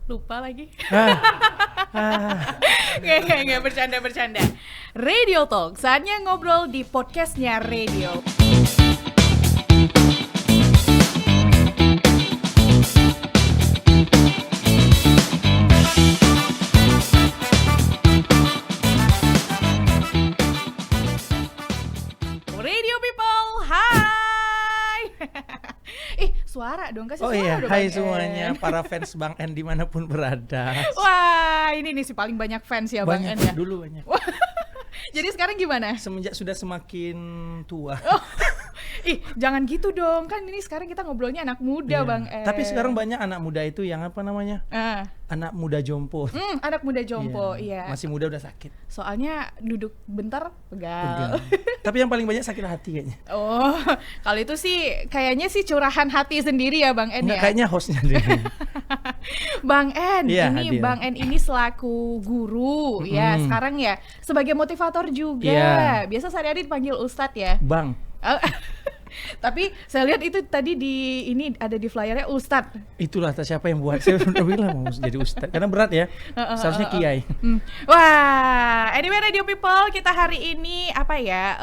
Lupa lagi. Ah, ah. Nggak, bercanda. Radio Talk, saatnya ngobrol di podcastnya Radio. Radio people, hai. Suara dong, kasih Oh suara iya, dong, hai Bang semuanya En. para fans Bang En dimanapun berada. Wah, ini nih si paling banyak fans ya Bang En Banyak, ya. dulu banyak. Jadi sekarang gimana? Semenjak sudah semakin tua. Jangan gitu dong. Kan ini sekarang kita ngobrolnya anak muda, Iya. Bang En. Tapi sekarang banyak anak muda itu yang apa namanya? Anak muda jompo. Anak muda jompo, iya. Masih muda udah sakit. Soalnya duduk bentar pegal. Tapi yang paling banyak sakit hati kayaknya. Oh, kalau itu sih kayaknya sih curahan hati sendiri ya Bang En Enggak, ya. kayaknya hostnya deh. Bang En, Iya, ini hadir. Bang En ini selaku guru ya, sekarang ya sebagai motivator juga. Iya. Biasa sehari-hari dipanggil Ustadz ya. Bang, Tapi saya lihat itu tadi di ini ada di flyernya Ustadz. itulah siapa yang buat. Saya udah bilang mau jadi ustadz. Karena berat ya. Seharusnya kiai. Wah, anyway Radio People, kita hari ini apa ya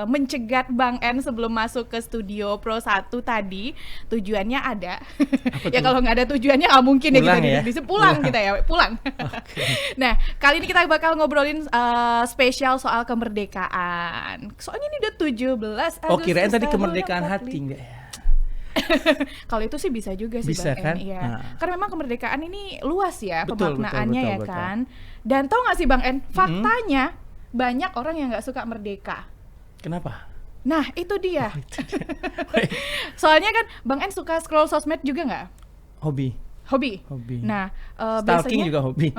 mencegat Bang En sebelum masuk ke studio Pro 1 tadi. Tujuannya ada. Ya tuh? kalau nggak ada tujuannya nggak mungkin Pulang ya ya? kita pulang kita ya, pulang. Oke. Nah, kali ini kita bakal ngobrolin spesial soal kemerdekaan. Soalnya ini udah 17 Oh, kirain tadi Agustus kemerdekaan 1945. hati enggak ya? Kalau itu sih bisa juga sih Bisa Bang kan? En, iya. Nah. Karena memang kemerdekaan ini luas ya Betul, pemaknaannya betul, ya betul. kan. Dan tau gak sih Bang En, faktanya banyak orang yang nggak suka merdeka. Kenapa? Nah itu dia. Itu dia. Baik. Soalnya kan Bang En suka scroll sosmed juga nggak? Hobi. Hobi. Nah, biasanya stalking juga hobi.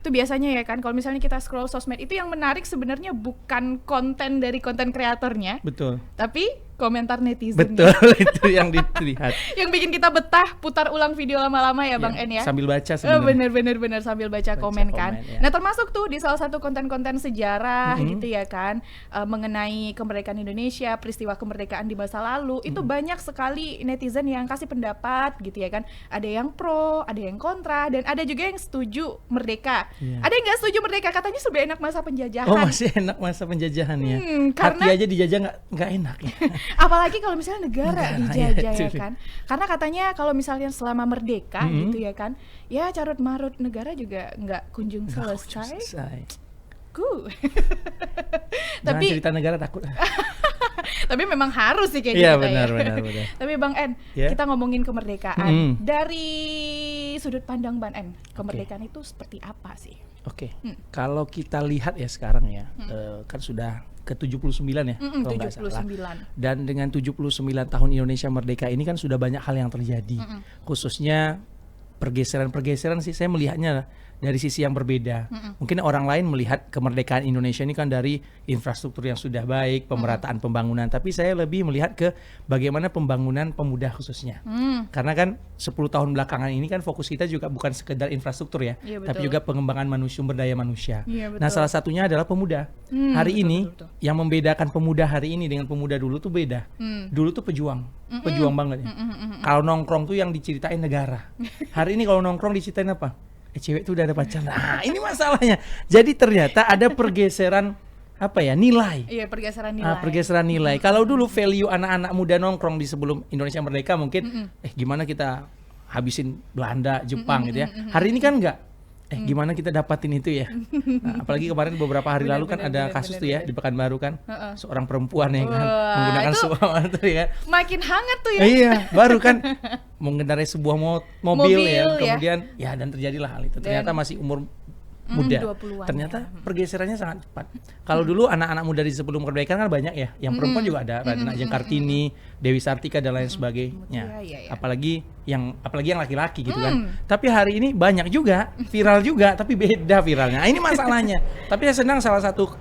itu biasanya ya kan kalau misalnya kita scroll sosmed itu yang menarik sebenarnya bukan konten dari konten kreatornya, Betul. tapi komentar netizen. Betul, itu yang dilihat. Yang bikin kita betah putar ulang video lama-lama ya Bang En ya. Sambil baca sebenarnya. Bener sambil baca komen kan. komen, ya. Nah termasuk tuh di salah satu konten-konten sejarah gitu ya kan, mengenai kemerdekaan Indonesia, peristiwa kemerdekaan di masa lalu, itu banyak sekali netizen yang kasih pendapat gitu ya kan. Ada yang pro, ada yang kontra, dan ada juga yang setuju merdeka. Iya. Ada yang nggak setuju merdeka, katanya lebih enak masa penjajahan. Oh, masih enak masa penjajahan ya. Karena- Hati aja dijajah nggak enak ya. Apalagi kalau misalnya negara Negara, dijajah ya, ya itu. kan. Karena katanya kalau misalnya selama merdeka gitu ya kan, ya carut marut negara juga nggak kunjung selesai. Selesai. Jangan Tapi cerita negara takut. tapi memang harus sih kayaknya Iya, kita benar, ya. benar. Tapi Bang En, Ya. kita ngomongin kemerdekaan dari sudut pandang Bang En. Kemerdekaan itu seperti apa sih? Oke. Kalau kita lihat ya sekarang ya, kan sudah ke-79 ya, kalau nggak salah. 79. Dan dengan 79 tahun Indonesia merdeka ini kan sudah banyak hal yang terjadi. Khususnya pergeseran-pergeseran sih saya melihatnya dari sisi yang berbeda. Mungkin orang lain melihat kemerdekaan Indonesia ini kan dari infrastruktur yang sudah baik, pemerataan pembangunan, tapi saya lebih melihat ke bagaimana pembangunan pemuda khususnya. Karena kan 10 tahun belakangan ini kan fokus kita juga bukan sekedar infrastruktur ya, Iya, tapi betul. juga pengembangan sumber daya manusia. Iya, Nah, betul. salah satunya adalah pemuda. Hari ini yang membedakan pemuda hari ini dengan pemuda dulu tuh beda. Dulu tuh pejuang banget ya. Kalau nongkrong tuh yang diceritain negara. Hari ini kalau nongkrong diceritain apa? Cewek tuh udah ada pacar. Nah, ini masalahnya. Jadi ternyata ada pergeseran apa ya, nilai. Iya, pergeseran nilai. Pergeseran nilai. Kalau dulu value anak-anak muda nongkrong di sebelum Indonesia merdeka mungkin gimana kita habisin Belanda, Jepang gitu ya. Hari ini kan enggak. Gimana kita dapatin itu ya. Nah, apalagi kemarin beberapa hari lalu kan ada kasus tuh ya di Pekanbaru kan. Seorang perempuan ya kan Wah, menggunakan itu sebuah motor ya. Makin hangat tuh ya. Iya, baru kan mengendarai sebuah mobil ya. Mobil, ya. Kemudian ya dan terjadilah hal itu. Ternyata masih umur muda. 20-an Ternyata pergeserannya sangat cepat. Kalau dulu anak-anak muda di sebelum kemerdekaan kan banyak ya. Yang perempuan juga ada, Radina Ajeng Kartini, Dewi Sartika dan lain sebagainya. Iya. Apalagi yang laki-laki gitu kan. Tapi hari ini banyak juga, viral juga, tapi beda viralnya. Nah, ini masalahnya. Tapi saya senang salah satu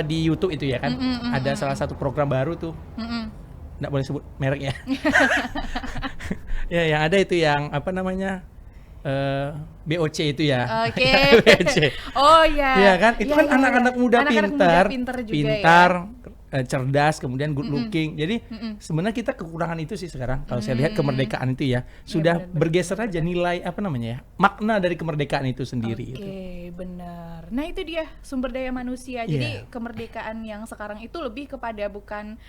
di YouTube itu ya kan. Ada salah satu program baru tuh. Nggak boleh sebut merek ya. Ya, yang ada itu yang apa namanya? BOC itu ya. Oke. BOC. Oh iya. Iya kan? Itu Iya, kan iya, anak-anak iya. muda Anak-anak pintar, muda pintar juga pintar, cerdas, kemudian good looking. Jadi sebenarnya kita kekurangan itu sih sekarang. Kalau saya lihat kemerdekaan itu ya sudah bergeser aja nilai apa namanya ya, makna dari kemerdekaan itu sendiri. Oke, benar. Nah itu dia sumber daya manusia. Jadi kemerdekaan yang sekarang itu lebih kepada bukan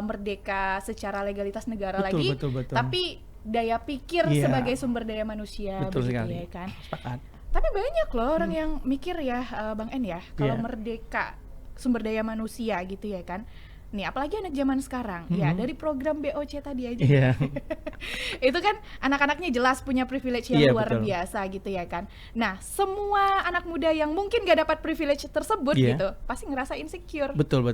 merdeka secara legalitas negara lagi, betul. tapi daya pikir sebagai sumber daya manusia. Betul sekali. Ya kan. Sepakat. Tapi banyak loh orang yang mikir ya, Bang En ya, kalau merdeka sumber daya manusia gitu ya kan. Nih apalagi anak zaman sekarang ya dari program BOC tadi aja itu kan anak-anaknya jelas punya privilege yang luar biasa gitu ya kan. Nah semua anak muda yang mungkin gak dapat privilege tersebut gitu pasti ngerasa insecure. Betul.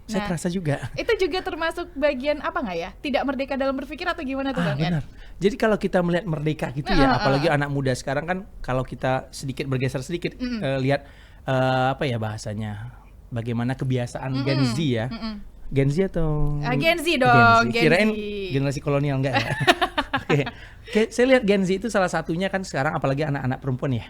Saya terasa juga. Itu juga termasuk bagian apa nggak ya, tidak merdeka dalam berpikir atau gimana tuh Bang? Benar. Jadi kalau kita melihat merdeka gitu ya, apalagi anak muda sekarang kan, kalau kita sedikit bergeser sedikit lihat apa ya bahasanya, bagaimana kebiasaan Gen Z ya. Gen Z atau? Gen Z dong. Kirain generasi kolonial enggak ya? Oke. Saya lihat Gen Z itu salah satunya kan sekarang, apalagi anak-anak perempuan ya.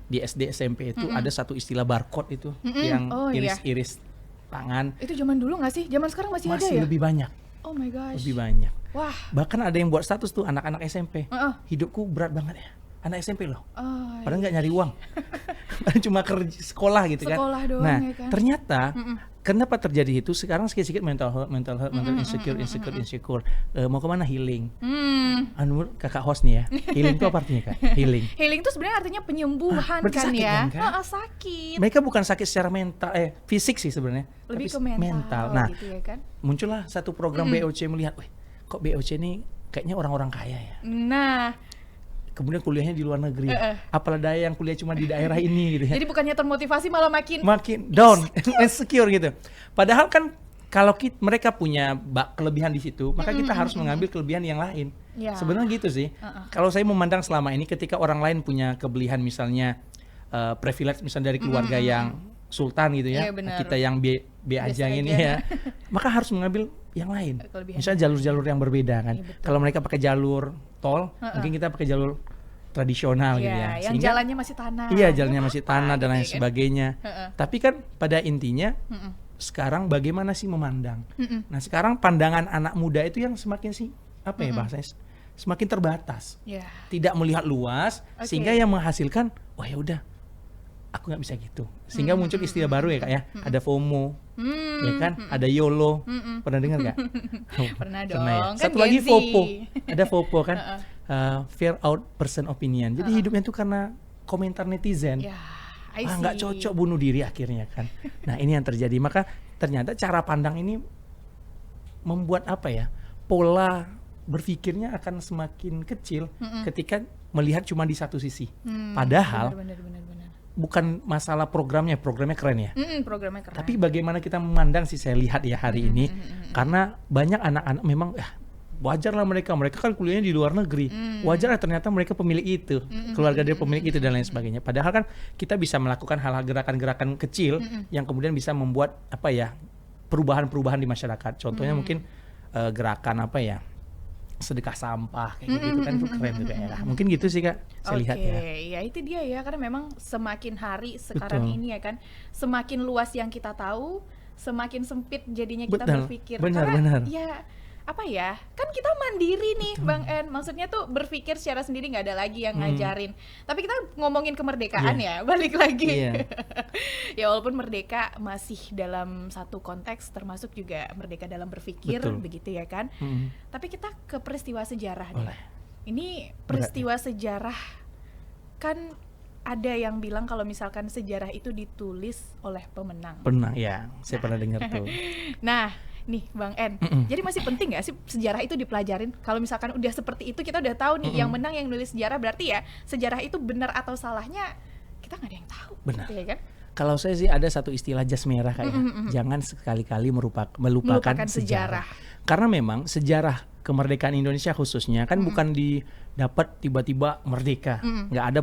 Di SD SMP itu ada satu istilah barcode itu yang iris-iris tangan. Itu zaman dulu nggak sih? Zaman sekarang masih ada ya? Masih lebih banyak. Oh my gosh. Lebih banyak. Wah. Bahkan ada yang buat status tuh anak-anak SMP. Hidupku berat banget ya. Anak SMP loh. Padahal nggak nyari uang. Cuma kerja sekolah gitu kan. Sekolah doang nah, ya kan. Ternyata kenapa terjadi itu sekarang sedikit mental health, mental insecure. Mau kemana healing? Anu kakak host nih ya. Healing itu apa artinya Kak? Healing. Healing itu sebenarnya artinya penyembuhan kan sakit, ya. Kan? Sakit. Mereka bukan sakit secara mental, fisik sih sebenarnya. Lebih tapi ke mental. Nah, gitu ya kan? muncullah satu program BOC melihat, kok BOC ini kayaknya orang-orang kaya ya. Nah, kemudian kuliahnya di luar negeri. Apalah daya yang kuliah cuma di daerah ini gitu ya. Jadi bukannya termotivasi malah makin down, insecure gitu. Padahal kan kalau mereka punya kelebihan di situ, maka kita harus mengambil kelebihan yang lain. Sebenarnya gitu sih. Kalau saya memandang selama ini, ketika orang lain punya kelebihan, misalnya privilege misalnya dari keluarga yang sultan gitu ya, kita yang B aja ini ya, maka harus mengambil yang lain. Misalnya jalur-jalur yang berbeda kan. Kalau mereka pakai jalur tol, mungkin kita pakai jalur tradisional gitu ya. Yang jalannya masih tanah. Iya, jalannya masih tanah dan lain sebagainya. Tapi kan pada intinya sekarang bagaimana sih memandang. Nah, sekarang pandangan anak muda itu yang semakin bahasanya semakin terbatas. Tidak melihat luas, sehingga yang menghasilkan ya udah, aku nggak bisa gitu. Sehingga muncul istilah baru ya Kak ya. Ada FOMO. Ya kan? Ada YOLO. Pernah dengar nggak? Pernah dong. Ya? Kan Satu lagi FOPO. Ada FOPO kan? Fear out person opinion. Jadi hidupnya itu karena komentar netizen. Nggak cocok, bunuh diri akhirnya kan. Nah, ini yang terjadi. Maka ternyata cara pandang ini membuat pola berpikirnya akan semakin kecil ketika melihat cuma di satu sisi. Padahal benar. bukan masalah programnya keren ya. Programnya keren. Tapi bagaimana kita memandang sih, saya lihat ya hari ini. Karena banyak anak-anak memang wajar lah mereka kan kuliahnya di luar negeri. Wajar lah ternyata mereka pemilik itu, keluarga dia pemilik itu dan lain sebagainya. Padahal kan kita bisa melakukan hal-hal gerakan-gerakan kecil yang kemudian bisa membuat perubahan-perubahan di masyarakat. Contohnya mungkin gerakan sedekah sampah kayak gitu kan, itu keren juga ya. Mungkin gitu sih Kak, saya lihat ya. Ya itu dia ya, karena memang semakin hari sekarang ini ya kan, semakin luas yang kita tahu, semakin sempit jadinya kita berpikir. Benar. Ya kan kita mandiri nih Bang En, maksudnya tuh berpikir secara sendiri, nggak ada lagi yang ngajarin. Tapi kita ngomongin kemerdekaan ya, balik lagi. Ya walaupun merdeka masih dalam satu konteks, termasuk juga merdeka dalam berpikir, begitu ya kan. Tapi kita ke peristiwa sejarah deh. Ini peristiwa sejarah kan ada yang bilang kalau misalkan sejarah itu ditulis oleh pemenang. Ya, saya pernah dengar tuh. Nah, nih Bang En, jadi masih penting nggak sih sejarah itu dipelajarin? Kalau misalkan udah seperti itu, kita udah tahu nih yang menang yang nulis sejarah, berarti ya sejarah itu benar atau salahnya kita nggak ada yang tahu. Benar. Ya kan? Kalau saya sih ada satu istilah jas merah jangan sekali-kali melupakan sejarah. Karena memang sejarah kemerdekaan Indonesia khususnya kan bukan didapat tiba-tiba merdeka. Nggak ada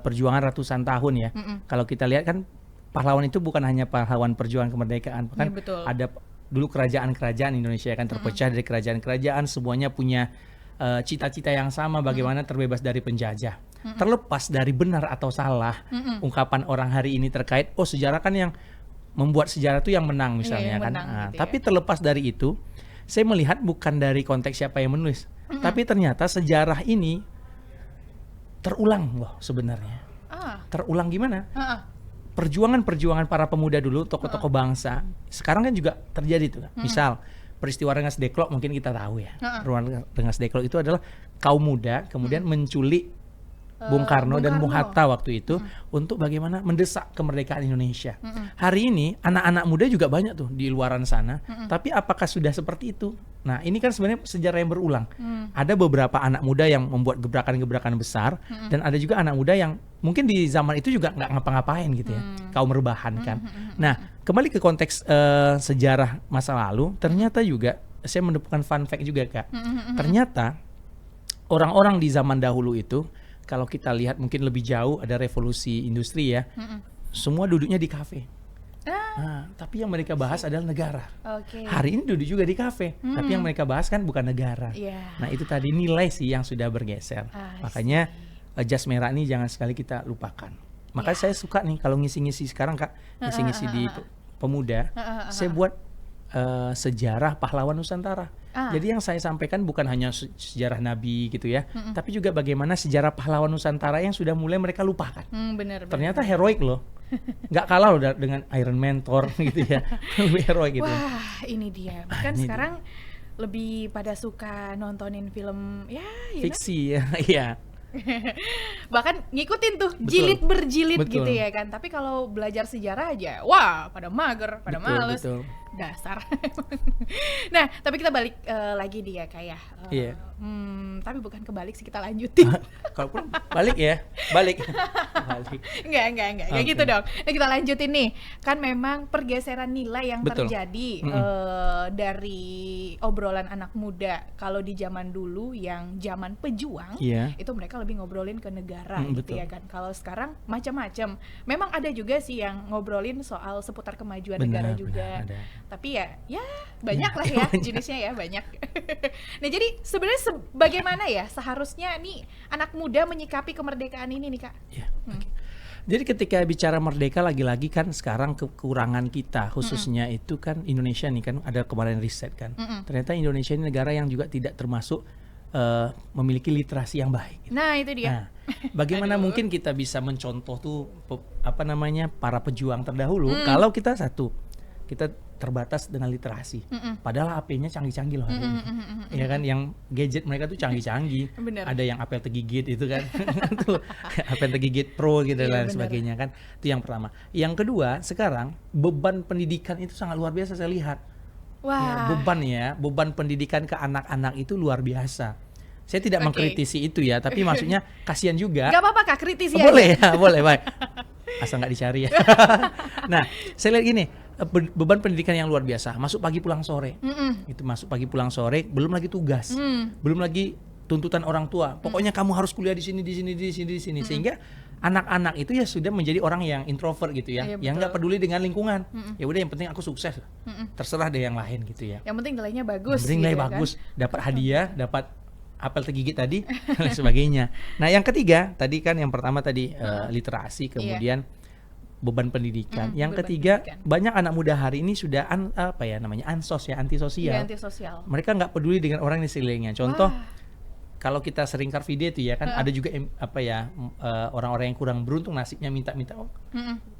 perjuangan ratusan tahun ya. Kalau kita lihat kan pahlawan itu bukan hanya pahlawan perjuangan kemerdekaan, kan ada dulu kerajaan-kerajaan Indonesia kan terpecah dari kerajaan-kerajaan, semuanya punya cita-cita yang sama, bagaimana terbebas dari penjajah. Terlepas dari benar atau salah ungkapan orang hari ini terkait sejarah kan yang membuat sejarah itu yang menang misalnya yang kan. menang Nah, gitu ya. tapi terlepas dari itu, saya melihat bukan dari konteks siapa yang menulis, tapi ternyata sejarah ini terulang loh sebenarnya. Terulang gimana? Perjuangan-perjuangan para pemuda dulu, tokoh-tokoh bangsa, sekarang kan juga terjadi tuh. Misal peristiwa Rengas Dengklok mungkin kita tahu ya. Rengas Dengklok itu adalah kaum muda kemudian menculik Bung Karno dan Bung Hatta waktu itu untuk bagaimana mendesak kemerdekaan Indonesia. Hari ini anak-anak muda juga banyak tuh di luaran sana, tapi apakah sudah seperti itu? Nah, ini kan sebenarnya sejarah yang berulang. Ada beberapa anak muda yang membuat gebrakan-gebrakan besar, dan ada juga anak muda yang mungkin di zaman itu juga nggak ngapa-ngapain gitu ya, kaum rebahan kan. Nah, kembali ke konteks sejarah masa lalu, ternyata juga saya menemukan fun fact juga Kak. Ternyata orang-orang di zaman dahulu itu, kalau kita lihat mungkin lebih jauh, ada revolusi industri ya, semua duduknya di kafe. Nah, tapi yang mereka bahas adalah negara. Hari ini duduk juga di kafe, tapi yang mereka bahas kan bukan negara. Nah, itu tadi nilai sih yang sudah bergeser. Makanya jas merah ini jangan sekali kita lupakan. Makanya saya suka nih kalau ngisi-ngisi sekarang Kak, ngisi-ngisi di pemuda, saya buat sejarah pahlawan Nusantara. Jadi yang saya sampaikan bukan hanya sejarah Nabi gitu ya, tapi juga bagaimana sejarah pahlawan Nusantara yang sudah mulai mereka lupakan. Ternyata heroik loh, nggak kalah loh dengan Iron Man, Thor gitu ya, lebih heroik gitu. Wah, ini dia. Bahkan ini sekarang lebih pada suka nontonin film ya, fiksi ya, iya. Bahkan ngikutin tuh jilid berjilid gitu ya kan. Tapi kalau belajar sejarah aja, wah pada mager, pada males. Dasar. Nah, tapi kita balik lagi dia kayak. Tapi bukan kebalik sih, kita lanjutin. Kalau balik ya, balik. Enggak kayak gitu dong. Nah, kita lanjutin nih. Kan memang pergeseran nilai yang terjadi dari obrolan anak muda. Kalau di zaman dulu yang zaman pejuang, itu mereka lebih ngobrolin ke negara gitu ya kan. Kalau sekarang macam-macam. Memang ada juga sih yang ngobrolin soal seputar kemajuan negara juga. Ada. Tapi ya banyak lah ya jenisnya ya, banyak. Nah, jadi sebenarnya bagaimana ya seharusnya nih anak muda menyikapi kemerdekaan ini nih Kak? Jadi ketika bicara merdeka, lagi-lagi kan sekarang kekurangan kita khususnya itu kan Indonesia nih kan, ada kemarin riset kan. Ternyata Indonesia ini negara yang juga tidak termasuk memiliki literasi yang baik. Nah, itu dia. Nah, bagaimana mungkin kita bisa mencontoh tuh para pejuang terdahulu kalau kita terbatas dengan literasi. Padahal HP-nya canggih-canggih loh hari ini. Ya kan, yang gadget mereka tuh canggih-canggih. Ada yang apel tegigit itu kan. Tuh, apel tegigit pro gitu dan sebagainya kan. Itu yang pertama. Yang kedua, sekarang beban pendidikan itu sangat luar biasa saya lihat. Beban pendidikan ke anak-anak itu luar biasa. Saya tidak mengkritisi itu ya, tapi maksudnya kasihan juga. Gak apa-apa Kak, kritisi boleh ya, boleh, baik. Asal nggak dicari ya. Nah, saya lihat gini, beban pendidikan yang luar biasa. Masuk pagi pulang sore, itu masuk pagi pulang sore, belum lagi tugas, belum lagi tuntutan orang tua. Pokoknya kamu harus kuliah di sini, sehingga anak-anak itu ya sudah menjadi orang yang introvert gitu ya, yang nggak peduli dengan lingkungan. Ya udah, yang penting aku sukses, terserah deh yang lain gitu ya. Yang penting nilainya bagus. Yang penting nilai bagus, dapat hadiah, dapat apel tegigit tadi dan sebagainya. Nah, yang ketiga tadi kan, yang pertama tadi literasi, kemudian beban pendidikan. Yang ketiga, banyak anak muda hari ini sudah antisosial. Mereka nggak peduli dengan orang di sekelilingnya. Contoh, kalau kita sering car video itu ya kan, ada juga orang-orang yang kurang beruntung nasibnya minta-minta.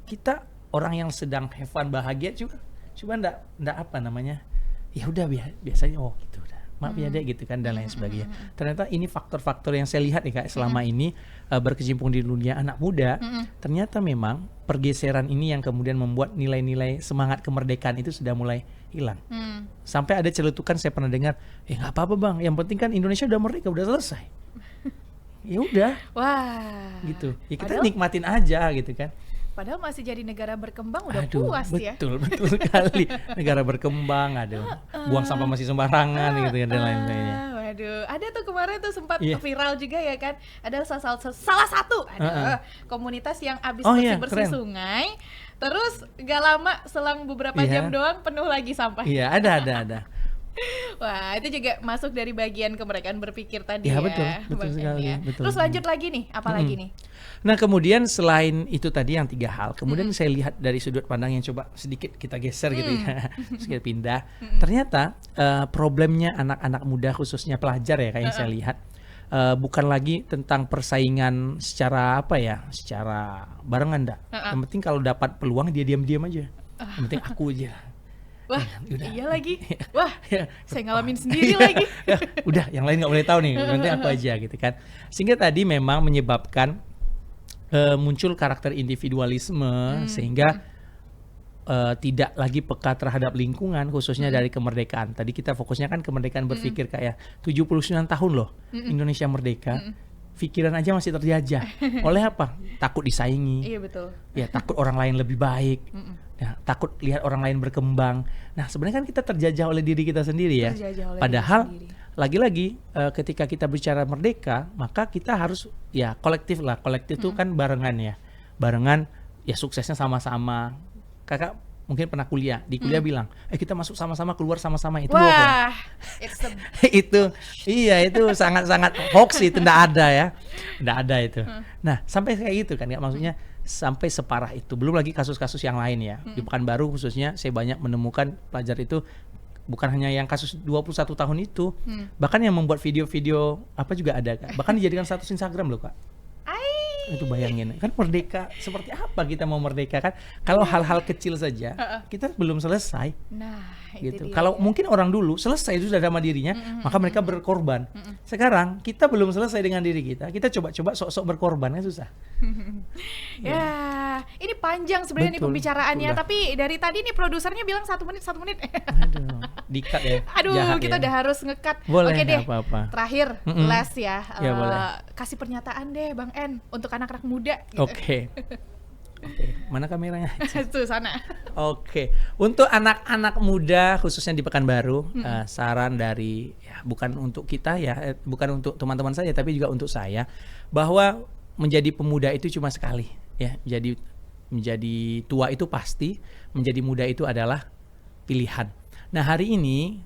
Kita orang yang sedang have fun, bahagia juga, cuma ndak ya udah biasanya gitu udah. Maaf ya dek gitu kan, dan lain sebagainya. Ternyata ini faktor-faktor yang saya lihat nih Kak selama ini berkecimpung di dunia anak muda. Ternyata memang pergeseran ini yang kemudian membuat nilai-nilai semangat kemerdekaan itu sudah mulai hilang. Sampai ada celetukan saya pernah dengar, nggak apa-apa bang, yang penting kan Indonesia udah merdeka, udah selesai. Ya udah. Gitu. Ya kita nikmatin aja gitu kan. Padahal masih jadi negara berkembang udah puas ya. Betul sekali. Negara berkembang, buang sampah masih sembarangan gitu dan lain sebagainya. Ada tuh kemarin tuh sempat viral juga ya kan. Ada salah satu komunitas yang abis bersih-bersih sungai. Terus gak lama selang beberapa jam doang penuh lagi sampah. Iya, ada. Wah, itu juga masuk dari bagian kemerdekaan berpikir tadi Ya, ya, betul Bang En sekali, ya. betul. Terus lanjut lagi nih, apa lagi nih? Nah, kemudian selain itu tadi yang 3 hal, kemudian saya lihat dari sudut pandang yang coba sedikit kita geser gitu ya, sedikit pindah. Ternyata problemnya anak-anak muda khususnya pelajar ya, kayak yang saya lihat, bukan lagi tentang persaingan secara apa ya, secara barengan enggak. Yang penting kalau dapat peluang dia diam-diam aja. Yang penting aku aja. Wah, Udah. iya lagi. Wah, Ya, saya ngalamin sendiri lagi. Udah, yang lain nggak boleh tahu nih, nanti aku aja gitu kan. Sehingga tadi memang menyebabkan muncul karakter individualisme sehingga tidak lagi peka terhadap lingkungan khususnya dari kemerdekaan. Tadi kita fokusnya kan kemerdekaan berpikir kayak 79 tahun loh Indonesia merdeka. Pikiran aja masih terjajah. Oleh apa? Takut disaingi. Iya betul. Ya, takut orang lain lebih baik. Ya, takut lihat orang lain berkembang. Nah, sebenarnya kan kita terjajah oleh diri kita sendiri ya. Terjajah oleh Padahal diri sendiri. lagi-lagi ketika kita bicara merdeka, maka kita harus ya kolektif lah. Kolektif itu kan barengan ya. Barengan ya suksesnya sama-sama. Kakak mungkin pernah kuliah, di kuliah bilang, kita masuk sama-sama, keluar sama-sama, itu bohong. Wah, it's a itu sangat-sangat hoax, itu enggak ada ya. Enggak ada itu. Nah, sampai kayak gitu kan ya, maksudnya sampai separah itu. Belum lagi kasus-kasus yang lain ya. Di Pekanbaru khususnya saya banyak menemukan pelajar itu bukan hanya yang kasus 21 tahun itu, bahkan yang membuat video-video apa juga ada, Kak. Bahkan dijadikan status Instagram loh, Kak. Itu bayangin, kan merdeka seperti apa kita mau merdeka kan? Kalau hal-hal kecil saja kita belum selesai. Nah, Gitu. itu dia Kalau ya. mungkin orang dulu selesai itu sudah sama dirinya, maka mereka berkorban. Sekarang kita belum selesai dengan diri kita. Kita coba-coba sok-sok berkorban, kan susah. Ya, ini panjang sebenarnya nih Betul, pembicaraannya, udah. tapi dari tadi nih produsernya bilang 1 menit. Aduh, dikat ya. Aduh, Jahat kita ya. udah harus nge-cut. Boleh, Oke deh. nggak apa-apa. Terakhir, last ya. Ya, boleh. Kasih pernyataan deh, Bang En, untuk anak-anak muda. Gitu. Oke. Mana kameranya? Tuh sana. Oke, untuk anak-anak muda khususnya di Pekanbaru, saran dari ya, bukan untuk kita ya, bukan untuk teman-teman saya, tapi juga untuk saya, bahwa menjadi pemuda itu cuma sekali, ya. Menjadi tua itu pasti, menjadi muda itu adalah pilihan. Nah, hari ini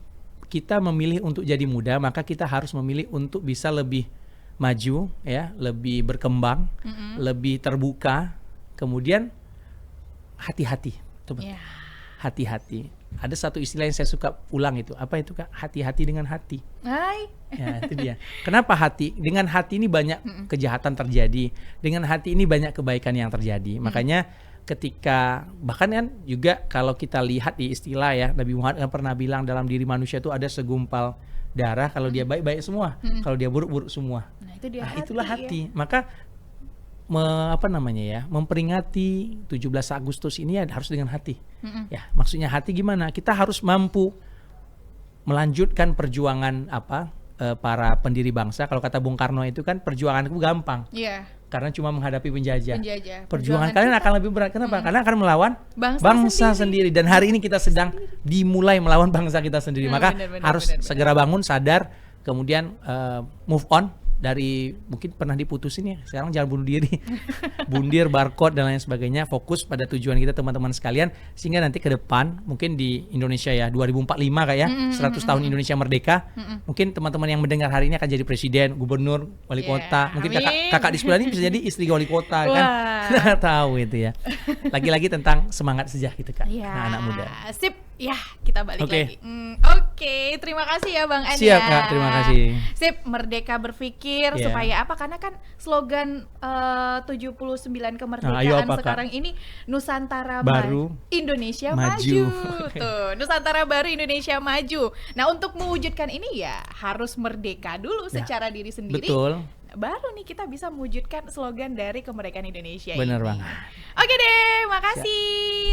kita memilih untuk jadi muda, maka kita harus memilih untuk bisa lebih maju, ya, lebih berkembang, lebih terbuka. Kemudian hati-hati, Ya. hati-hati. Ada satu istilah yang saya suka ulang itu, apa itu, Kak? Hati-hati dengan hati. Hai. Ya, itu dia. Kenapa hati? Dengan hati ini banyak kejahatan terjadi. Dengan hati ini banyak kebaikan yang terjadi. Makanya ketika bahkan kan juga kalau kita lihat di istilah ya, Nabi Muhammad kan pernah bilang dalam diri manusia itu ada segumpal darah, kalau dia baik-baik semua, kalau dia buruk-buruk semua. Nah, itu dia Nah, hati, itulah ya. hati. Maka memperingati 17 Agustus ini ya harus dengan hati. Ya, maksudnya hati gimana? Kita harus mampu melanjutkan perjuangan para pendiri bangsa. Kalau kata Bung Karno itu kan perjuanganku gampang Iya. karena cuma menghadapi penjajah. Perjuangan Perjuangan kalian kita akan lebih berat. Kenapa? Karena akan melawan Bangsa sendiri. Dan hari ini kita sedang dimulai melawan bangsa kita sendiri. Maka Benar, harus segera bangun, sadar, kemudian move on dari mungkin pernah diputusin ya, sekarang jangan bunuh diri. Bundir, barcode dan lain sebagainya, fokus pada tujuan kita teman-teman sekalian, sehingga nanti ke depan mungkin di Indonesia ya 2045 kayak 100 tahun Indonesia merdeka, mungkin teman-teman yang mendengar hari ini akan jadi presiden, gubernur, wali kota, mungkin kakak di sebelah ini bisa jadi istri wali kota kan. Nggak tahu itu ya. Lagi-lagi tentang semangat saja gitu, Kak. Ya, Anak muda. Sip. Ya, kita balik Oke. lagi. Oke, terima kasih ya Bang En. Siap, ya. Kak, terima kasih. Sip, merdeka berpikir Iya. supaya apa? Karena kan slogan 79 kemerdekaan ayo apa, Kak? sekarang ini Nusantara Baru, Indonesia maju. maju. Tuh, Nusantara baru Indonesia maju. Nah, untuk mewujudkan ini ya harus merdeka dulu Ya, secara diri sendiri. betul. Baru nih kita bisa mewujudkan slogan dari kemerdekaan Indonesia Bener ini. banget. Oke deh, makasih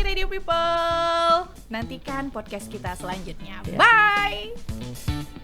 Radio People. Nantikan podcast kita selanjutnya. Ya. Bye.